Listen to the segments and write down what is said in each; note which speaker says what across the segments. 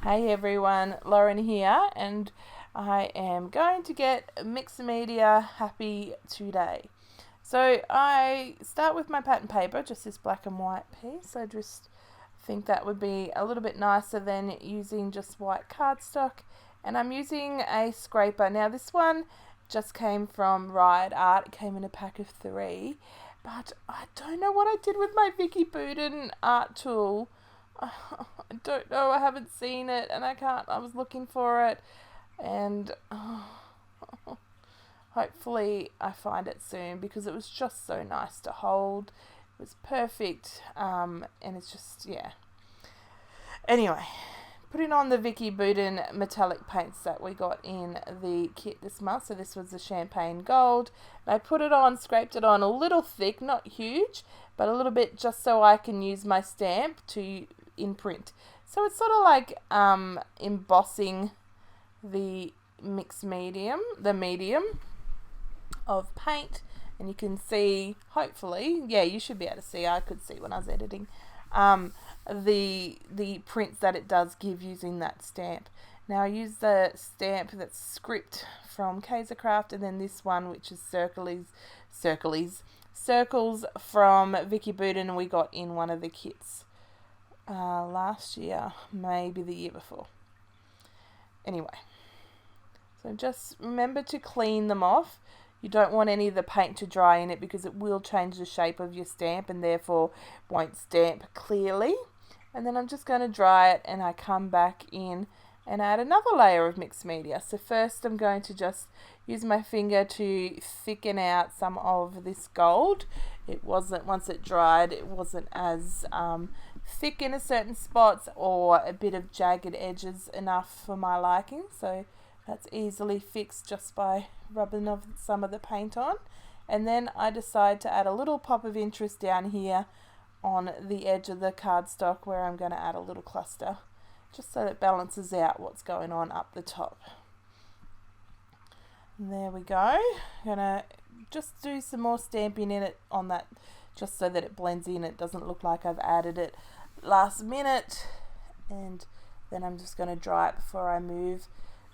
Speaker 1: Hey everyone, Lauren here, and I am going to get mixed media happy today. So I start with my pattern paper, just this black and white piece. I just think that would be a little bit nicer than using just white cardstock. And I'm using a scraper. Now this one just came from Riot Art. It came in a pack of 3. But I don't know what I did with my Vicky Buden art tool. I don't know, I haven't seen it and I was looking for it, and hopefully I find it soon because it was just so nice to hold. It was perfect, and it's just, yeah. Anyway, putting on the Vicky Buden metallic paints that we got in the kit this month. So this was the champagne gold. And I put it on, scraped it on a little thick, not huge, but a little bit just so I can use my stamp to imprint. So it's sort of like embossing the medium of paint, and you can see, hopefully, yeah, you should be able to see, I could see when I was editing, the prints that it does give using that stamp. Now I use the stamp that's Script from Kaisercraft, and then this one which is Circles from Vicky Buden, and we got in one of the kits last year, maybe the year before. Anyway, so just remember to clean them off. You don't want any of the paint to dry in it because it will change the shape of your stamp and therefore won't stamp clearly. And then I'm just going to dry it, and I come back in and add another layer of mixed media. So first I'm going to just use my finger to thicken out some of this gold. It wasn't, once it dried, it wasn't as thick in a certain spots, or a bit of jagged edges enough for my liking. So that's easily fixed just by rubbing of some of the paint on. And then I decide to add a little pop of interest down here on the edge of the cardstock, where I'm going to add a little cluster, just so it balances out what's going on up the top. And there we go. I'm going to just do some more stamping in it on that, just so that it blends in. It doesn't look like I've added it last minute. And then I'm just going to dry it before I move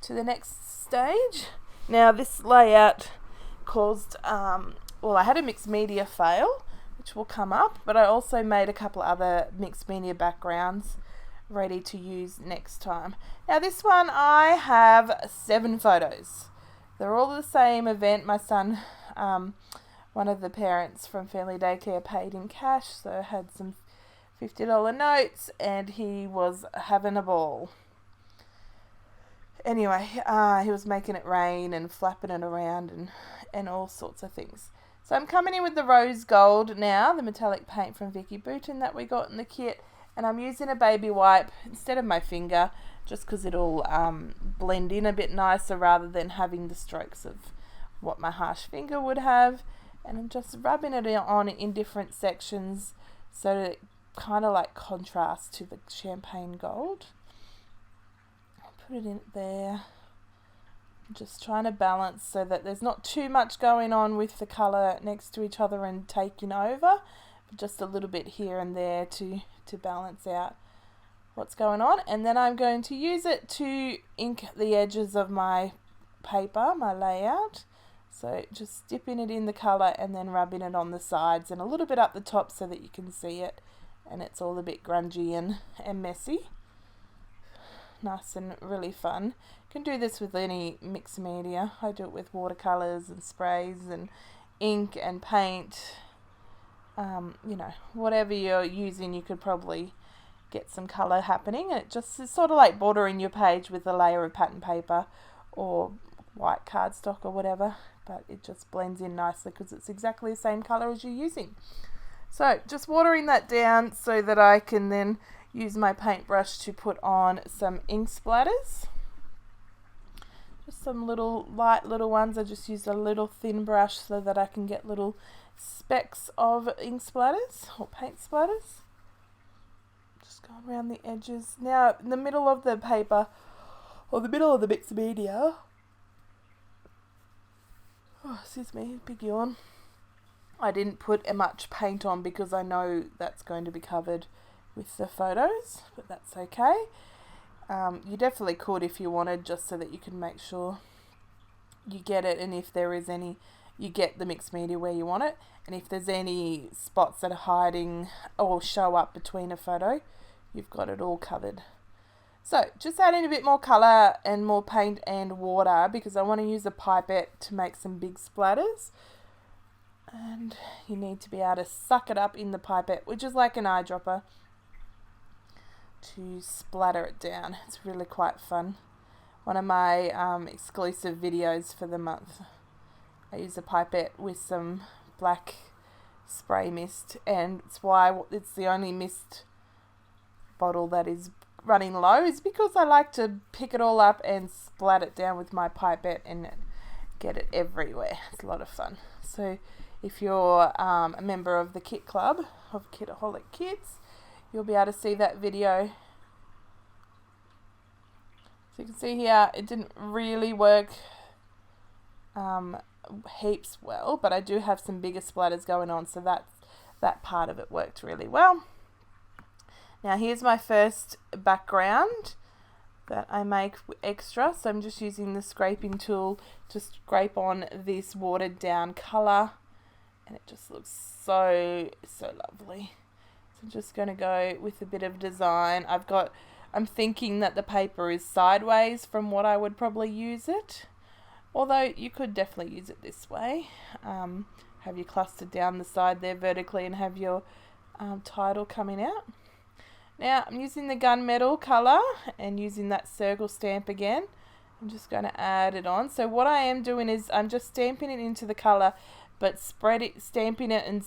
Speaker 1: to the next stage. Now this layout caused, I had a mixed media fail, which will come up, but I also made a couple other mixed media backgrounds ready to use next time. Now this one, I have 7 photos. They're all the same event. My son, one of the parents from Family Daycare, paid in cash, so I had some $50 notes, and he was having a ball. Anyway, he was making it rain and flapping it around and all sorts of things. So I'm coming in with the rose gold now, the metallic paint from Vicky Buden that we got in the kit, and I'm using a baby wipe instead of my finger, just because it'll blend in a bit nicer rather than having the strokes of what my harsh finger would have. And I'm just rubbing it on in different sections so that it kind of like contrasts to the champagne gold. I'll put it in there. Just trying to balance so that there's not too much going on with the colour next to each other and taking over, but just a little bit here and there to balance out what's going on. And then I'm going to use it to ink the edges of my paper, my layout. So just dipping it in the colour and then rubbing it on the sides and a little bit up the top so that you can see it, and it's all a bit grungy and messy. Nice and really fun. You can do this with any mixed media. I do it with watercolours and sprays and ink and paint. Whatever you're using, you could probably get some colour happening. And it's sort of like bordering your page with a layer of pattern paper or white cardstock or whatever, but it just blends in nicely because it's exactly the same colour as you're using. So just watering that down so that I can then use my paintbrush to put on some ink splatters. Just some light little ones. I just used a little thin brush so that I can get little specks of ink splatters or paint splatters. Just going around the edges. Now in the middle of the paper, or the middle of the mixed media, excuse me, big yawn, I didn't put much paint on because I know that's going to be covered with the photos, but that's okay. You definitely could if you wanted, just so that you can make sure you get it, and if there is any, you get the mixed media where you want it, and if there's any spots that are hiding or show up between a photo, you've got it all covered. So just adding a bit more colour and more paint and water, because I want to use a pipette to make some big splatters, and you need to be able to suck it up in the pipette, which is like an eyedropper, to splatter it down. It's really quite fun. One of my exclusive videos for the month, I use a pipette with some black spray mist, and it's why it's the only mist bottle that is running low, is because I like to pick it all up and splat it down with my pipette and get it everywhere. It's a lot of fun. So if you're a member of the kit club of Kitaholic Kits, you'll be able to see that video. So you can see here, it didn't really work heaps well, but I do have some bigger splatters going on, so that part of it worked really well. Now here's my first background that I make extra, so I'm just using the scraping tool to scrape on this watered down colour, and it just looks so lovely. So I'm just going to go with a bit of design. I'm thinking that the paper is sideways from what I would probably use it, although you could definitely use it this way. Have you clustered down the side there vertically and have your title coming out. Now I'm using the gunmetal colour and using that circle stamp again. I'm just going to add it on. So what I am doing is I'm just stamping it into the colour, but stamping it and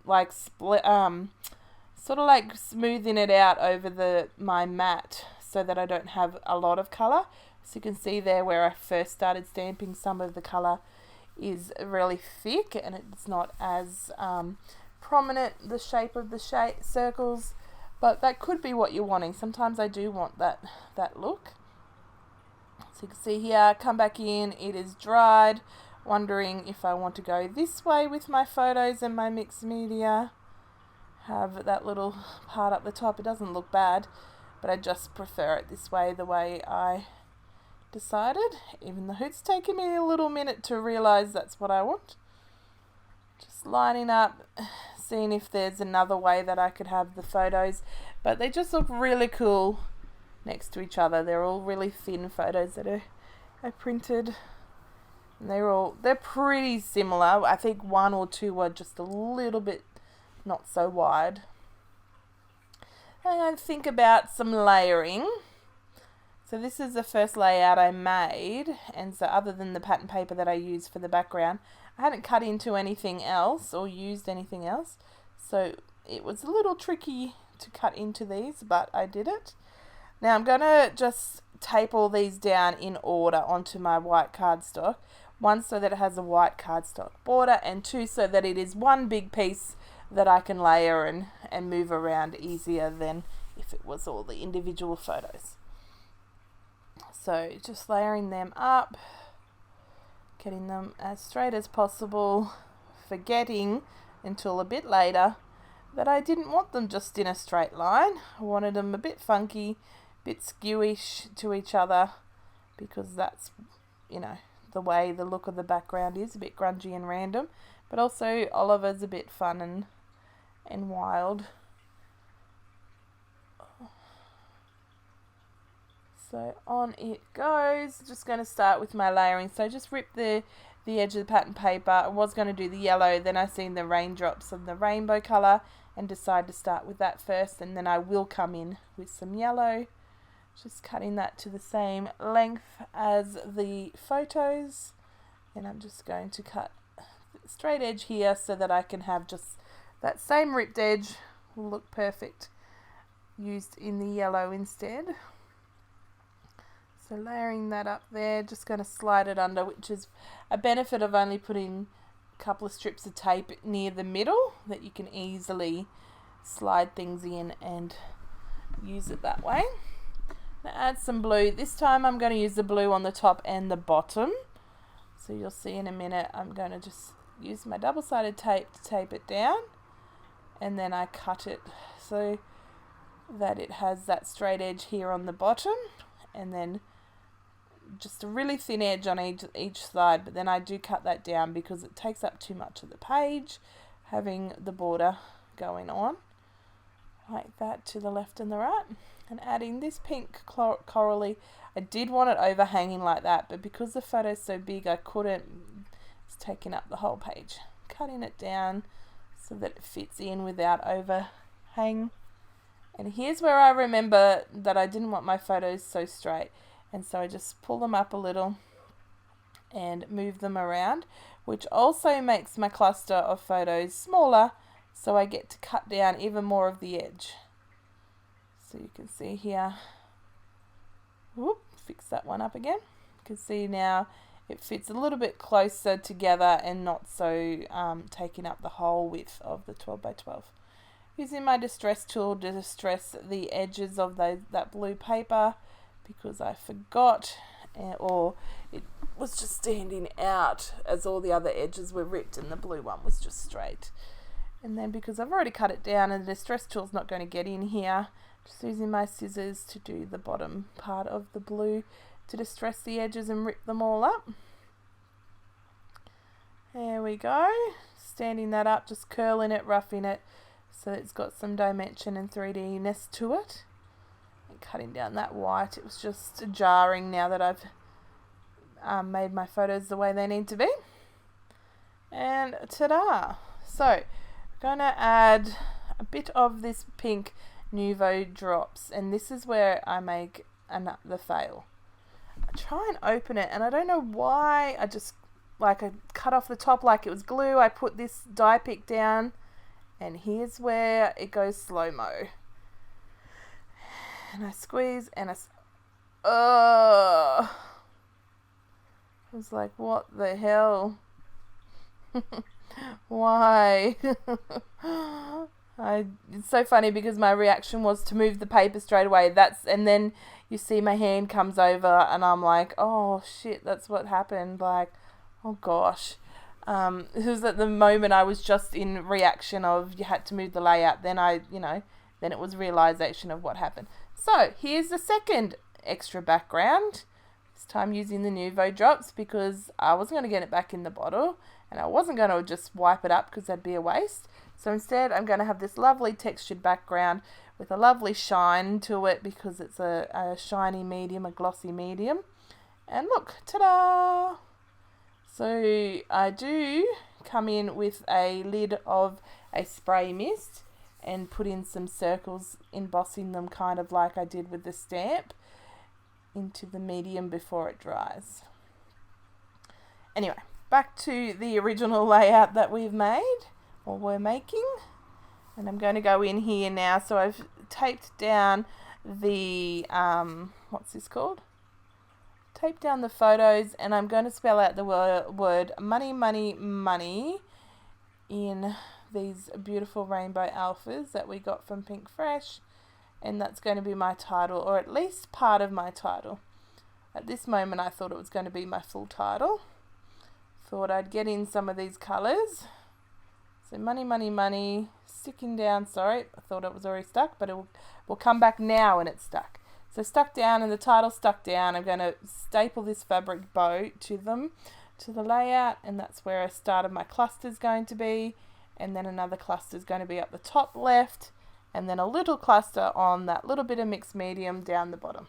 Speaker 1: like split, sort of like smoothing it out over my mat, so that I don't have a lot of colour. So you can see there where I first started stamping, some of the colour is really thick and it's not as prominent, the shape of the circles. But that could be what you're wanting. Sometimes I do want that look. So you can see here, come back in, it is dried. Wondering if I want to go this way with my photos and my mixed media. Have that little part up the top. It doesn't look bad, but I just prefer it this way, the way I decided. Even though it's taken me a little minute to realise that's what I want. Just lining up, seeing if there's another way that I could have the photos, but they just look really cool next to each other. They're all really thin photos that I printed, and they're pretty similar. I think one or two are just a little bit not so wide. And I think about some layering. So this is the first layout I made, and so other than the pattern paper that I used for the background, I hadn't cut into anything else or used anything else, so it was a little tricky to cut into these, but I did it. Now I'm going to just tape all these down in order onto my white cardstock. One, so that it has a white cardstock border, and two, so that it is one big piece that I can layer and move around easier than if it was all the individual photos. So just layering them up, getting them as straight as possible, forgetting until a bit later that I didn't want them just in a straight line. I wanted them a bit funky, a bit skewish to each other, because that's, the way the look of the background is, a bit grungy and random, but also Oliver's a bit fun and wild. So on it goes. Just going to start with my layering. So just rip the edge of the pattern paper. I was going to do the yellow, then I seen the raindrops of the rainbow colour and decided to start with that first, and then I will come in with some yellow. Just cutting that to the same length as the photos, and I'm just going to cut the straight edge here so that I can have just that same ripped edge. Will look perfect used in the yellow instead. So layering that up there, just going to slide it under, which is a benefit of only putting a couple of strips of tape near the middle, that you can easily slide things in and use it that way. Now add some blue. This time I'm going to use the blue on the top and the bottom. So you'll see in a minute, I'm going to just use my double-sided tape to tape it down, and then I cut it so that it has that straight edge here on the bottom. and then just a really thin edge on each side, but then I do cut that down because it takes up too much of the page, having the border going on like that to the left and the right. And adding this pink corally. I did want it overhanging like that, but because the photo's so big I couldn't. It's taking up the whole page. Cutting it down so that it fits in without overhang. And here's where I remember that I didn't want my photos so straight, and so I just pull them up a little and move them around, which also makes my cluster of photos smaller, so I get to cut down even more of the edge. So you can see here, whoop, fix that one up again. You can see now it fits a little bit closer together and not so taking up the whole width of the 12 by 12. Using my distress tool to distress the edges of that blue paper because I forgot, or it was just standing out as all the other edges were ripped and the blue one was just straight. And then because I've already cut it down and the distress tool's not going to get in here, just using my scissors to do the bottom part of the blue to distress the edges and rip them all up. There we go. Standing that up, just curling it, roughing it, so it's got some dimension and 3D-ness to it. And cutting down that white, it was just jarring now that I've made my photos the way they need to be. And ta-da! So, I'm going to add a bit of this pink Nouveau drops, and this is where I make the fail. I try and open it, and I don't know why, I cut off the top like it was glue. I put this die pick down, and here's where it goes slow-mo. And I squeeze, and I was like, what the hell? Why? It's so funny because my reaction was to move the paper straight away. And then you see my hand comes over, and I'm like, oh shit, that's what happened. Like, oh gosh. It was at the moment I was just in reaction of you had to move the layout. Then then it was realization of what happened. So here's the second extra background. This time using the Nouveau drops because I wasn't going to get it back in the bottle, and I wasn't going to just wipe it up because that'd be a waste. So instead I'm going to have this lovely textured background with a lovely shine to it because it's a shiny medium, a glossy medium. And look, ta-da! So I do come in with a lid of a spray mist and put in some circles, embossing them kind of like I did with the stamp into the medium before it dries. Anyway, back to the original layout that we've made, or we're making. And I'm going to go in here now. So I've taped down the, what's this called? Tape down the photos, and I'm going to spell out the word money, money, money in these beautiful rainbow alphas that we got from Pink Fresh, and that's going to be my title, or at least part of my title. At this moment I thought it was going to be my full title. Thought I'd get in some of these colours. So money, money, money, sticking down, sorry, I thought it was already stuck, but it will come back now and it's stuck. So stuck down, and the title stuck down. I'm going to staple this fabric bow to the layout, and that's where I started my cluster's going to be, and then another cluster's going to be up the top left, and then a little cluster on that little bit of mixed medium down the bottom.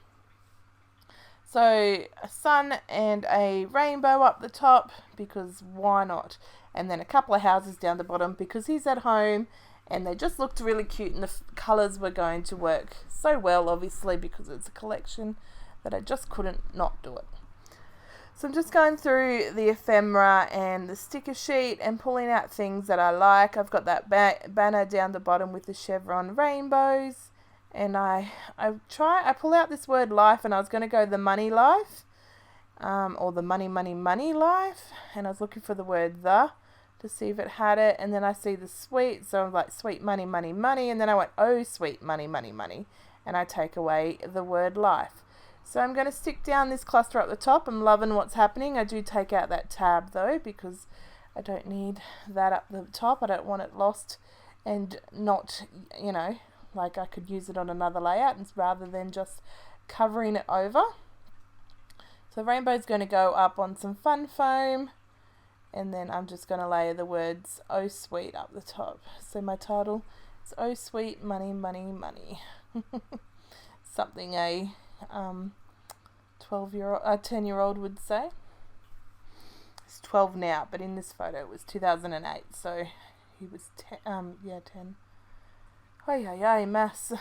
Speaker 1: So a sun and a rainbow up the top, because why not? And then a couple of houses down the bottom because he's at home, and they just looked really cute, and the colours were going to work so well, obviously, because it's a collection that I just couldn't not do it. So I'm just going through the ephemera and the sticker sheet and pulling out things that I like. I've got that banner down the bottom with the chevron rainbows, and I pull out this word life, and I was going to go the money life, or the money, money, money life, and I was looking for the word the to see if it had it, and then I see the sweet, so I'm like sweet money, money, money, and then I went, oh sweet money, money, money, and I take away the word life. So I'm going to stick down this cluster at the top. I'm loving what's happening. I do take out that tab though, because I don't need that up the top. I don't want it lost and not, like I could use it on another layout, and rather than just covering it over. So rainbow's going to go up on some fun foam, and then I'm just going to layer the words "Oh Sweet" up the top. So my title is "Oh Sweet Money, Money, Money." Something a 10-year-old would say. He's 12 now, but in this photo it was 2008, so he was 10. Hey, maths.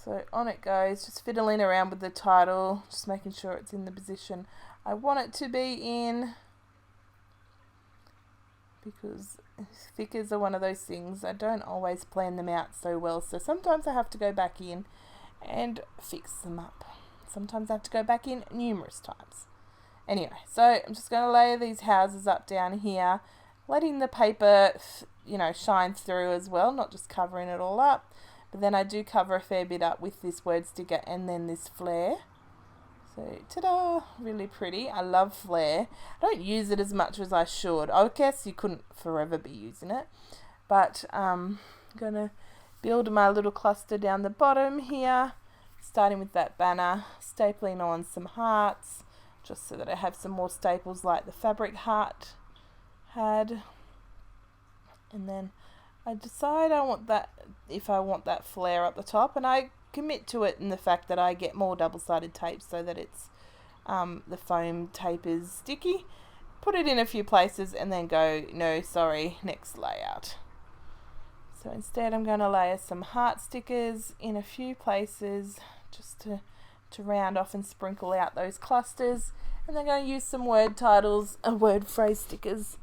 Speaker 1: So on it goes, just fiddling around with the title, just making sure it's in the position I want it to be in, because stickers are one of those things, I don't always plan them out so well, so sometimes I have to go back in and fix them up. Sometimes I have to go back in numerous times. Anyway, so I'm just going to layer these houses up down here, letting the paper, shine through as well, not just covering it all up. But then I do cover a fair bit up with this word sticker and then this flare. So, ta-da! Really pretty. I love flare. I don't use it as much as I should. I guess you couldn't forever be using it. But I'm going to build my little cluster down the bottom here, starting with that banner, stapling on some hearts, just so that I have some more staples like the fabric heart had. And then I decide if I want that flare up the top, and I commit to it in the fact that I get more double-sided tape so that it's the foam tape is sticky. Put it in a few places and then go, no, sorry, next layout. So instead I'm going to layer some heart stickers in a few places just to round off and sprinkle out those clusters, and then I'm going to use some word titles and word phrase stickers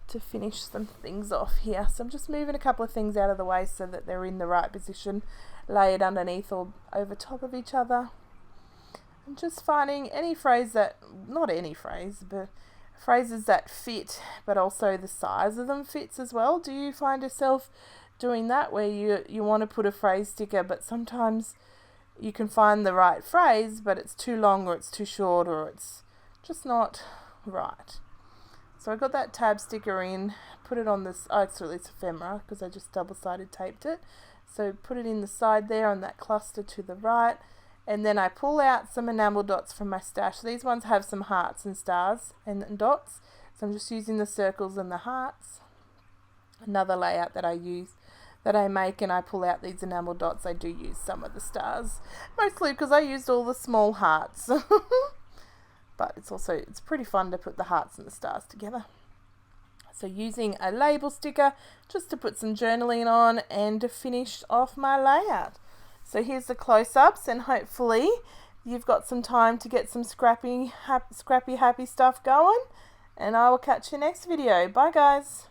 Speaker 1: to finish some things off here. So I'm just moving a couple of things out of the way so that they're in the right position, layered underneath or over top of each other. I'm just finding any phrase that, not any phrase, but phrases that fit, but also the size of them fits as well. Do you find yourself doing that, where you want to put a phrase sticker, but sometimes you can find the right phrase, but it's too long or it's too short or it's just not right? So I got that tab sticker in, put it on this, actually it's ephemera because I just double-sided taped it. So put it in the side there on that cluster to the right, and then I pull out some enamel dots from my stash. These ones have some hearts and stars and dots, so I'm just using the circles and the hearts. Another layout that I make, and I pull out these enamel dots, I do use some of the stars, mostly because I used all the small hearts. But it's pretty fun to put the hearts and the stars together. So using a label sticker just to put some journaling on and to finish off my layout. So here's the close-ups, and hopefully you've got some time to get some scrappy, happy stuff going. And I will catch you next video. Bye guys.